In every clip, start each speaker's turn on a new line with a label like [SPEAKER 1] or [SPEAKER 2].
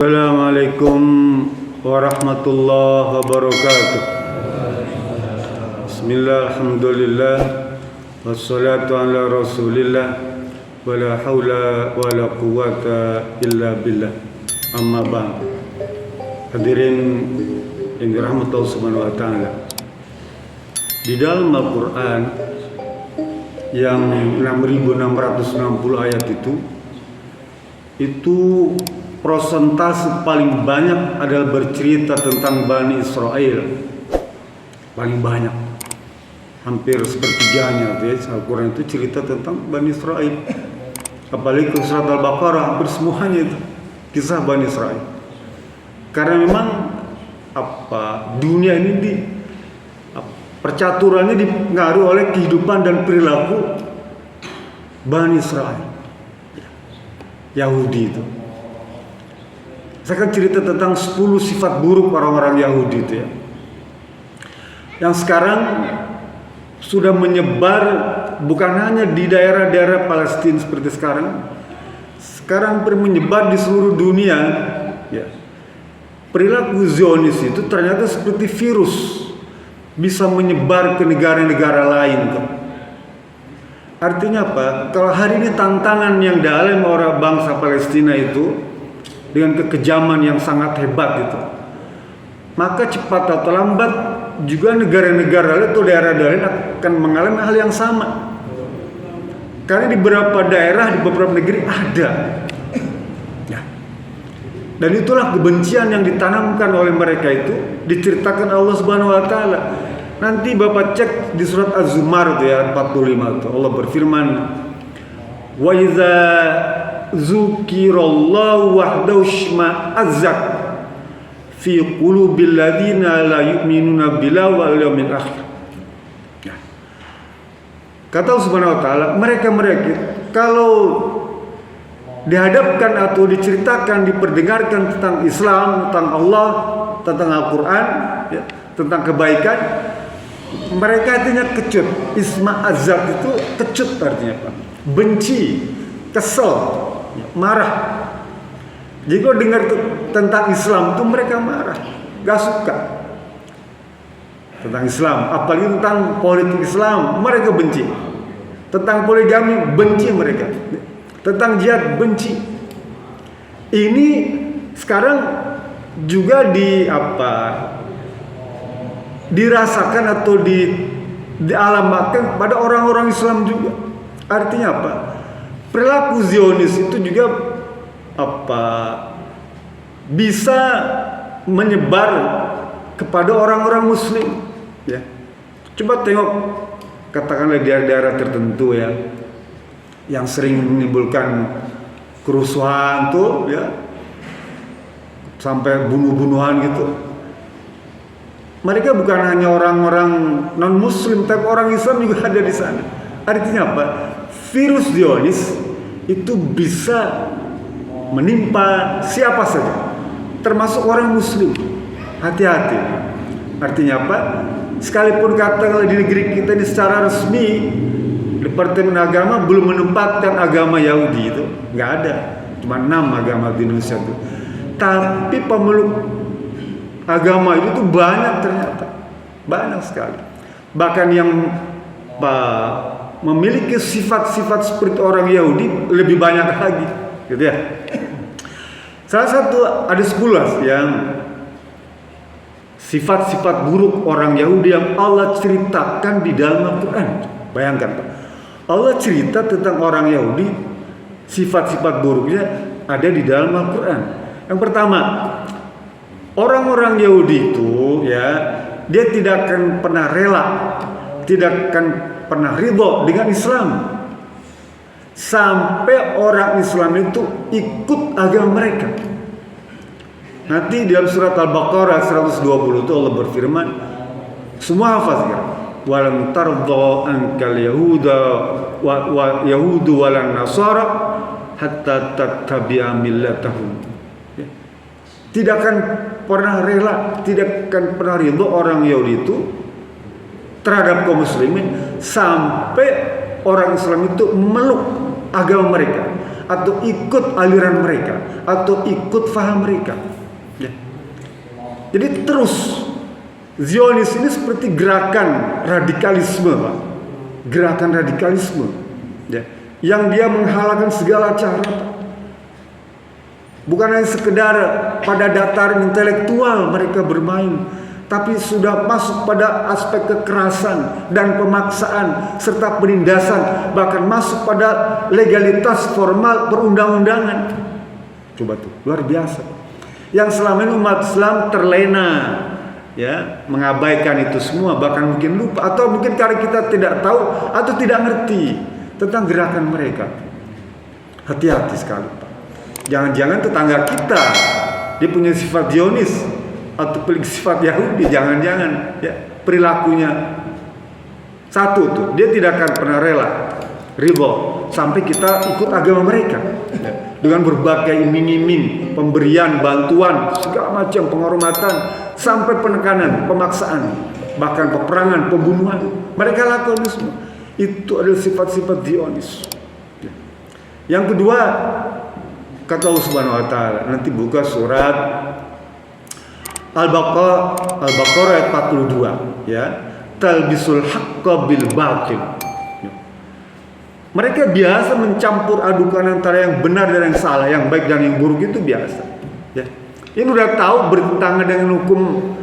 [SPEAKER 1] Assalamualaikum warahmatullahi wabarakatuh. Bismillah, alhamdulillah, wassalatu ala rasulillah, wala hawla wala quwata illa billah. Amma ba'd. Hadirin yang dirahmati Allah Subhanahu wa taala. Di dalam Al-Qur'an yang 6660 ayat itu prosentase paling banyak adalah bercerita tentang Bani Israel. Paling banyak, hampir sepertiganya Al-Quran itu cerita tentang Bani Israel. Apalagi ke surat Al-Baqarah, hampir semuanya itu kisah Bani Israel. Karena memang dunia ini percaturannya dipengaruhi oleh kehidupan dan perilaku Bani Israel, Yahudi itu. Saya akan cerita tentang 10 sifat buruk orang-orang Yahudi itu ya, yang sekarang sudah menyebar bukan hanya di daerah-daerah Palestina seperti sekarang menyebar di seluruh dunia ya. Perilaku Zionis itu ternyata seperti virus, bisa menyebar ke negara-negara lain tuh. Artinya apa? Kalau hari ini tantangan yang dalam orang bangsa Palestina itu dengan kekejaman yang sangat hebat itu, maka cepat atau lambat juga negara-negara atau daerah-daerah akan mengalami hal yang sama. Karena di beberapa daerah, di beberapa negeri ada ya. Dan itulah kebencian yang ditanamkan oleh mereka itu diceritakan Allah Subhanahu wa taala. Nanti Bapak cek di surat Az-Zumar itu ya, 45 itu Allah berfirman, wa iza zukirallahu wahdahu shma'azzat fi qulubil ladzina la yu'minuna billahi wal yawmil akhir. Ya. Kata Allah Subhanahu wa taala, mereka kalau dihadapkan atau diceritakan, diperdengarkan tentang Islam, tentang Allah, tentang Al-Quran ya, tentang kebaikan, mereka artinya kecut. Isma'azzat itu kecut artinya apa? Benci, kesel, marah. Jadi kalau dengar tentang Islam itu mereka marah, gak suka tentang Islam, apalagi tentang politik Islam mereka benci, tentang poligami benci mereka, tentang jihad benci. Ini sekarang juga dirasakan atau dialamatkan pada orang-orang Islam juga. Artinya apa? Perilaku Zionis itu juga bisa menyebar kepada orang-orang Muslim ya. Coba tengok katakanlah daerah-daerah tertentu ya, yang sering menimbulkan kerusuhan tuh ya, sampai bunuh-bunuhan gitu. Mereka bukan hanya orang-orang non-Muslim, tapi orang Islam juga ada di sana. Artinya apa? Virus Zionis itu bisa menimpa siapa saja, termasuk orang Muslim. Hati-hati. Artinya apa? Sekalipun katakanlah di negeri kita ini secara resmi Departemen Agama belum menempatkan agama Yahudi itu, nggak ada, cuma 6 agama di Indonesia itu. Tapi pemeluk agama itu tuh banyak, ternyata banyak sekali. Bahkan yang memiliki sifat-sifat seperti orang Yahudi lebih banyak lagi, gitu ya. Salah satu ada 10 yang sifat-sifat buruk orang Yahudi yang Allah ceritakan di dalam Al-Quran. Bayangkan Pak, Allah cerita tentang orang Yahudi, sifat-sifat buruknya ada di dalam Al-Quran. Yang pertama, orang-orang Yahudi itu ya, dia tidak akan pernah rela, tidak akan pernah ridho dengan Islam sampai orang Islam itu ikut agama mereka. Nanti dalam surat Al-Baqarah 120 itu Allah berfirman, semua hafaz ya, walam tardha ankal yahuda wa yahudu walan nasara hatta tattabi'a millatahum. Tidak akan pernah rela, tidak akan pernah ridho orang Yahudi itu terhadap kaum muslimin sampai orang Islam itu meluk agama mereka. atau ikut aliran mereka atau ikut faham mereka. Ya. Jadi terus Zionis ini seperti gerakan radikalisme, Pak. Gerakan radikalisme, ya, yang dia menghalalkan segala cara, Pak. Bukan hanya sekedar pada dataran intelektual mereka bermain, tapi sudah masuk pada aspek kekerasan dan pemaksaan serta penindasan, bahkan masuk pada legalitas formal perundang-undangan. Coba tuh, luar biasa. Yang selama ini umat Islam terlena, ya, mengabaikan itu semua, bahkan mungkin lupa atau mungkin karena kita tidak tahu atau tidak ngerti tentang gerakan mereka. Hati-hati sekali, Pak. Jangan-jangan tetangga kita dia punya sifat Zionis atau sifat Yahudi, jangan-jangan ya perilakunya satu tuh, dia tidak akan pernah ridho sampai kita ikut agama mereka, ya, dengan berbagai iming-iming, pemberian, bantuan, segala macam penghormatan, sampai penekanan, pemaksaan, bahkan peperangan, pembunuhan. Mereka lakukan itu semua. Itu adalah sifat-sifat Zionis. Yang kedua, kata Allah Subhanahu wa taala, nanti buka surat Al-Baqarah ayat 42, ya. Talbisul haqqo bil batil. Mereka biasa mencampur adukan antara yang benar dan yang salah, yang baik dan yang buruk, itu biasa, ya. Ini udah tahu bertentangan dengan hukum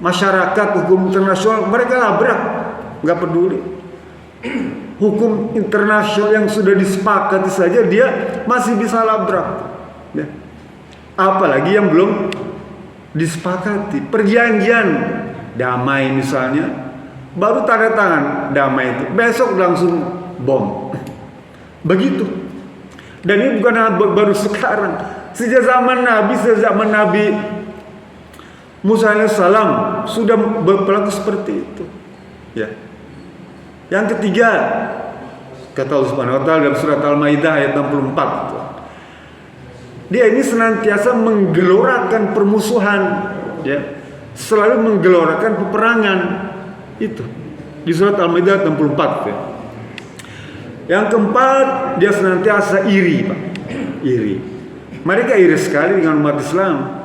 [SPEAKER 1] masyarakat, hukum internasional, mereka labrak, nggak peduli. Hukum internasional yang sudah disepakati saja dia masih bisa labrak, ya. Apalagi yang belum disepakati. Perjanjian damai misalnya, baru tanda tangan damai itu, besok langsung bom. Begitu. Dan ini bukan baru sekarang. Sejak zaman Nabi Musa alaihissalam sudah berlaku seperti itu, ya. Yang ketiga, kata Allah Subhanahu wa taala dalam surat Al-Maidah ayat 64, dia ini senantiasa menggelorakan permusuhan, ya, selalu menggelorakan peperangan. Itu di surat Al-Maidah 64, ya. Yang keempat, dia senantiasa iri, Pak. Iri. Mereka iri sekali dengan umat Islam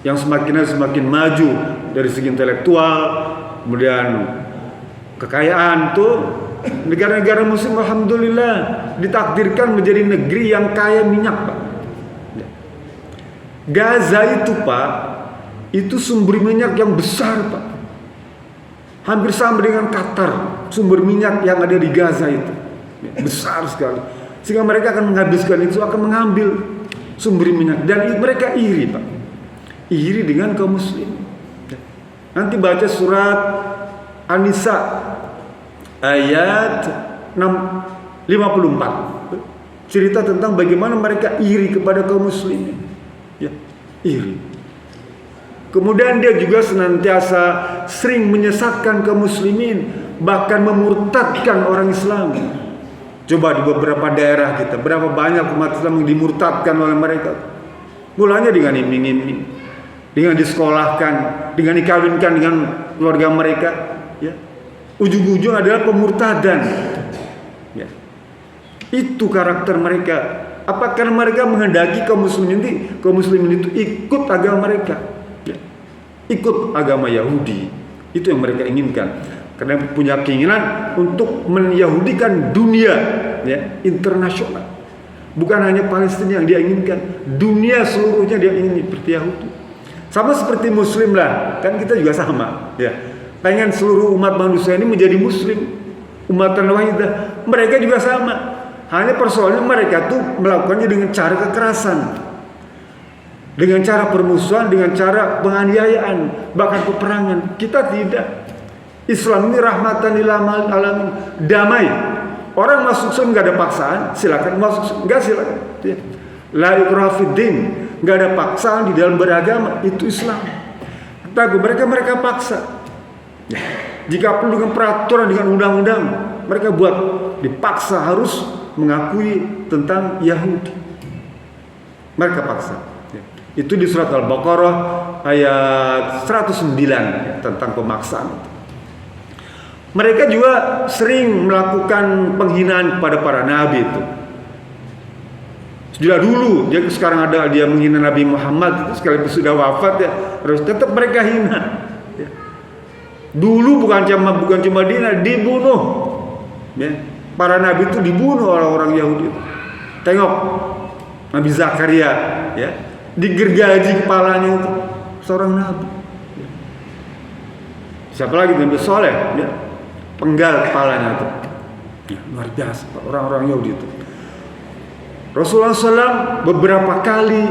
[SPEAKER 1] yang semakin maju dari segi intelektual, kemudian kekayaan tuh. Negara-negara muslim alhamdulillah ditakdirkan menjadi negeri yang kaya minyak, Pak. Gaza itu, Pak, itu sumber minyak yang besar, Pak. Hampir sama dengan Qatar, sumber minyak yang ada di Gaza itu besar sekali, sehingga mereka akan menghabiskan itu, akan mengambil sumber minyak, dan mereka iri, Pak. Iri dengan kaum muslim. Nanti baca surat An-Nisa ayat 54, cerita tentang bagaimana mereka iri kepada kaum muslimin, ya, iri. Kemudian dia juga senantiasa sering menyesatkan kaum muslimin, bahkan memurtadkan orang Islam. Coba di beberapa daerah kita, berapa banyak umat Islam yang dimurtadkan oleh mereka. Mulanya dengan iming-iming, dengan disekolahkan, dengan dikawinkan dengan keluarga mereka, ya. Ujung-ujung adalah pemurtadan, ya. Itu karakter mereka. Apakah mereka menghendaki kaum muslimin itu ikut agama mereka, ya, ikut agama Yahudi? Itu yang mereka inginkan, karena punya keinginan untuk menyahudikan dunia, ya, internasional. Bukan hanya Palestina yang dia inginkan, dunia seluruhnya dia ingin seperti Yahudi. Sama seperti muslim lah, kan kita juga sama, ya. Pengen seluruh umat manusia ini menjadi muslim, umatan wahidah. Mereka juga sama. Hanya persoalannya mereka tuh melakukannya dengan cara kekerasan, dengan cara permusuhan, dengan cara penganiayaan, bahkan peperangan. Kita tidak. Islam ini rahmatan lil alamin, damai. Orang masuk Islam nggak ada paksaan, silakan masuk, nggak silakan. Ya. La ikraha fid din, nggak ada paksaan di dalam beragama, itu Islam. Tapi mereka paksa. Ya. Jika perlu dengan peraturan, dengan undang-undang, mereka buat, dipaksa harus mengakui tentang Yahudi. Mereka paksa. Ya. Itu di surat Al-Baqarah ayat 109, ya, tentang pemaksaan. Mereka juga sering melakukan penghinaan kepada para nabi itu. Sudah dulu, dia sekarang ada dia menghina Nabi Muhammad itu sekalipun sudah wafat ya, terus tetap mereka hina. Ya. Dulu bukan cuma dibunuh. Ya. Para nabi itu dibunuh oleh orang Yahudi. Tengok Nabi Zakaria, ya, digergaji kepalanya itu seorang nabi. Ya. Siapa lagi? Nabi Soleh, ya, penggal kepalanya itu. Ya, luar biasa orang-orang Yahudi itu. Rasulullah SAW beberapa kali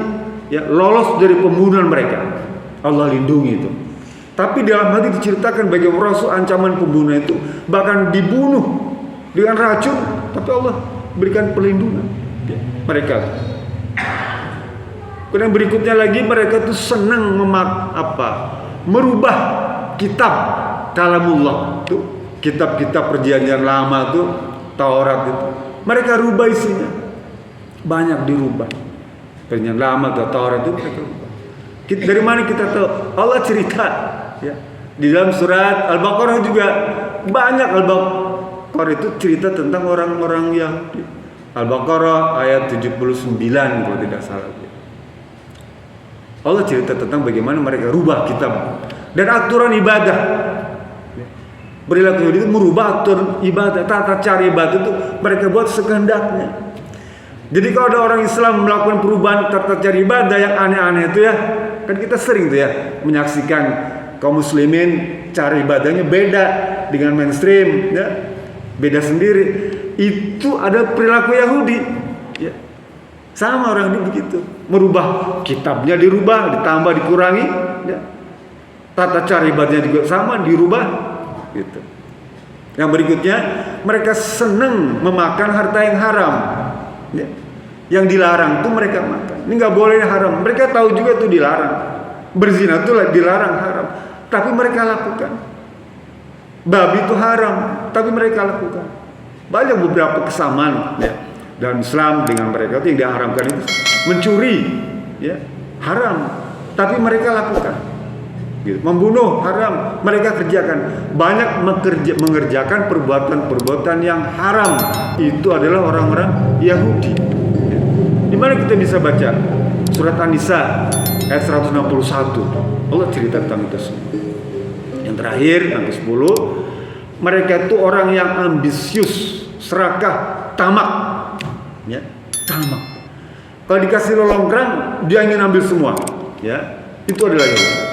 [SPEAKER 1] ya lolos dari pembunuhan mereka. Allah lindungi itu. Tapi dalam hati diceritakan bagaimana Rasul ancaman pembunuhan itu bahkan dibunuh dengan racun, tapi Allah berikan perlindungan ya, mereka. Kemudian berikutnya lagi mereka itu senang merubah kitab kalamullah itu, kitab-kitab perjanjian lama itu, Taurat itu. Mereka rubah isinya. Banyak dirubah. Perjanjian lama atau Taurat itu mereka rubah. Dari mana kita tahu? Allah cerita ya. Di dalam surat Al-Baqarah juga banyak. Al-Baqarah itu cerita tentang orang-orang Yahudi. Al-Baqarah ayat 79 kalau tidak salah. Allah cerita tentang bagaimana mereka rubah kitab dan aturan ibadah. Perilaku Yahudi itu merubah aturan ibadah, tata cara ibadah itu mereka buat sekehendaknya. Jadi kalau ada orang Islam melakukan perubahan tata cara ibadah yang aneh-aneh itu ya, kan kita sering tuh ya menyaksikan kaum muslimin cara ibadahnya beda dengan mainstream, ya, beda sendiri. Itu ada perilaku Yahudi, ya. Sama orang ini begitu, merubah kitabnya dirubah, ditambah, dikurangi, ya. Tata cara ibadahnya juga sama, dirubah, gitu. Yang berikutnya, mereka senang memakan harta yang haram, ya. Yang dilarang tuh mereka makan. Ini nggak boleh haram. Mereka tahu juga itu dilarang. Berzina itu dilarang, haram. Tapi mereka lakukan. Babi itu haram, tapi mereka lakukan. Banyak beberapa kesamaan ya dalam Islam dengan mereka itu yang diharamkan itu mencuri, ya, haram. Tapi mereka lakukan. Gitu. Membunuh haram, mereka kerjakan. Banyak mengerjakan perbuatan-perbuatan yang haram. Itu adalah orang-orang Yahudi. Di mana kita bisa baca surat An-Nisa ayat 161. Allah cerita tentang itu semua. Yang terakhir ayat 10, mereka itu orang yang ambisius, serakah, tamak. Ya, tamak. Kalau dikasih lolonggrang, dia ingin ambil semua. Ya, itu adalah Yahudi.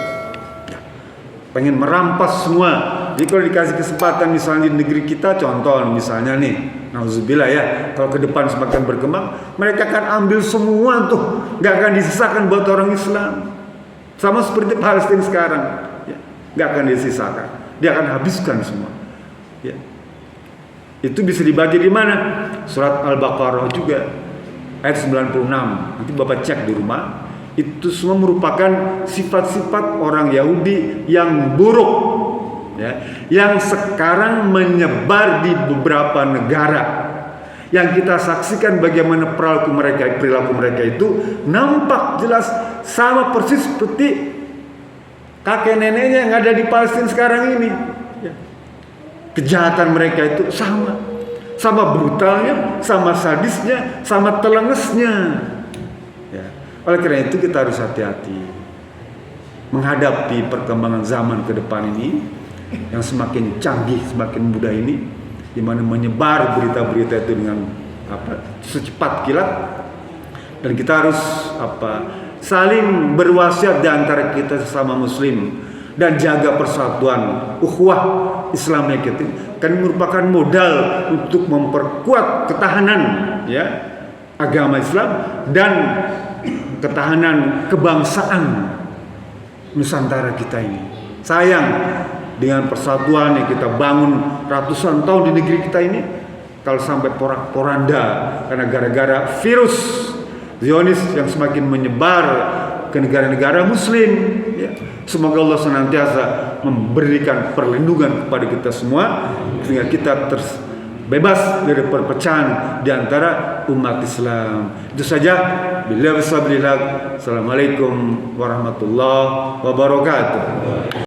[SPEAKER 1] Pengen merampas semua. Jadi kalau dikasih kesempatan misalnya di negeri kita, contoh misalnya nih, nauzubillah ya, kalau ke depan semakin berkembang, mereka akan ambil semua tuh, nggak akan disisakan buat orang Islam. Sama seperti Palestina sekarang, ya, nggak akan disisakan, dia akan habiskan semua. Ya. Itu bisa dibaca di mana? Surat Al-Baqarah juga ayat 96. Nanti Bapak cek di rumah. Itu semua merupakan sifat-sifat orang Yahudi yang buruk, ya, yang sekarang menyebar di beberapa negara. Yang kita saksikan bagaimana perilaku mereka itu nampak jelas sama persis seperti kakek neneknya yang ada di Palestina sekarang ini. Ya. Kejahatan mereka itu sama brutalnya, sama sadisnya, sama telengesnya. Ya. Oleh karena itu kita harus hati-hati menghadapi perkembangan zaman ke depan ini yang semakin canggih, semakin mudah ini, di mana menyebar berita-berita itu dengan secepat kilat, dan kita harus saling berwasiat di antara kita sesama muslim dan jaga persatuan ukhuwah Islamnya kita. Kan merupakan modal untuk memperkuat ketahanan ya agama Islam dan ketahanan kebangsaan Nusantara kita ini. Sayang dengan persatuan yang kita bangun ratusan tahun di negeri kita ini, kalau sampai porak-poranda karena gara-gara virus Zionis yang semakin menyebar ke negara-negara Muslim, ya. Semoga Allah senantiasa memberikan perlindungan kepada kita semua sehingga kita bebas dari perpecahan di antara umat Islam. Itu saja. Billahi wassalamu. Assalamualaikum warahmatullahi wabarakatuh.